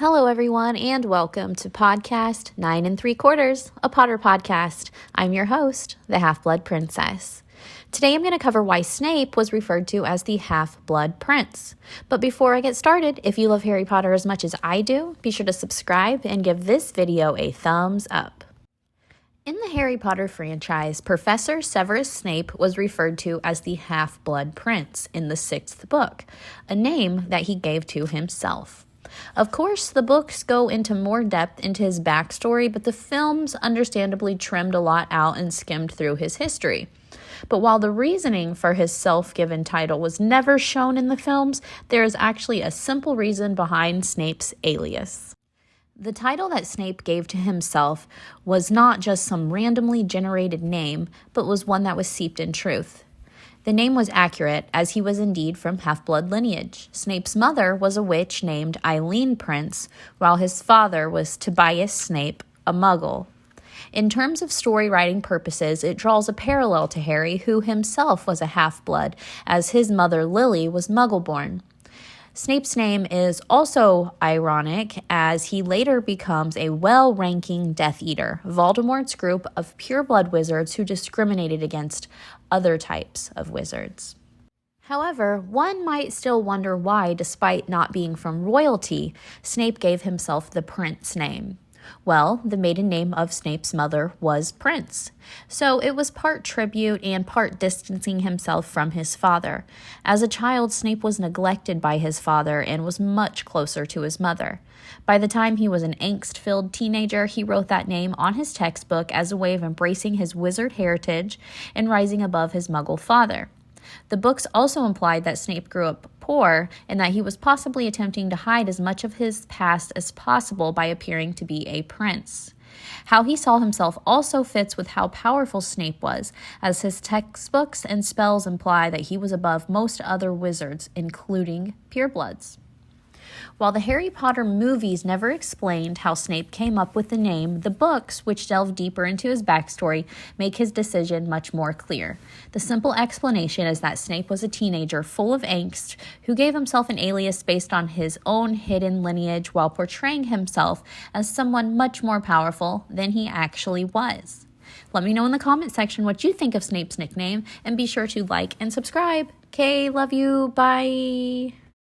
Hello, everyone, and welcome to Podcast 9 3/4, a Potter podcast. I'm your host, the Half-Blood Princess. Today I'm going to cover why Snape was referred to as the Half-Blood Prince. But before I get started, if you love Harry Potter as much as I do, be sure to subscribe and give this video a thumbs up. In the Harry Potter franchise, Professor Severus Snape was referred to as the Half-Blood Prince in the 6th book, a name that he gave to himself. Of course, the books go into more depth into his backstory, but the films understandably trimmed a lot out and skimmed through his history. But while the reasoning for his self-given title was never shown in the films, there is actually a simple reason behind Snape's alias. The title that Snape gave to himself was not just some randomly generated name, but was one that was steeped in truth. The name was accurate, as he was indeed from half-blood lineage. Snape's mother was a witch named Eileen Prince, while his father was Tobias Snape, a muggle. In terms of story writing purposes, it draws a parallel to Harry, who himself was a half-blood, as his mother Lily was muggle-born. Snape's name is also ironic, as he later becomes a well-ranking Death Eater, Voldemort's group of pure-blood wizards who discriminated against other types of wizards. However, one might still wonder why, despite not being from royalty, Snape gave himself the Prince name. Well, the maiden name of Snape's mother was Prince, so it was part tribute and part distancing himself from his father. As a child, Snape was neglected by his father and was much closer to his mother. By the time he was an angst-filled teenager, he wrote that name on his textbook as a way of embracing his wizard heritage and rising above his muggle father. The books also implied that Snape grew up poor and that he was possibly attempting to hide as much of his past as possible by appearing to be a prince. How he saw himself also fits with how powerful Snape was, as his textbooks and spells imply that he was above most other wizards, including purebloods. While the Harry Potter movies never explained how Snape came up with the name, the books, which delve deeper into his backstory, make his decision much more clear. The simple explanation is that Snape was a teenager full of angst who gave himself an alias based on his own hidden lineage while portraying himself as someone much more powerful than he actually was. Let me know in the comment section what you think of Snape's nickname, and be sure to like and subscribe. Okay, love you. Bye.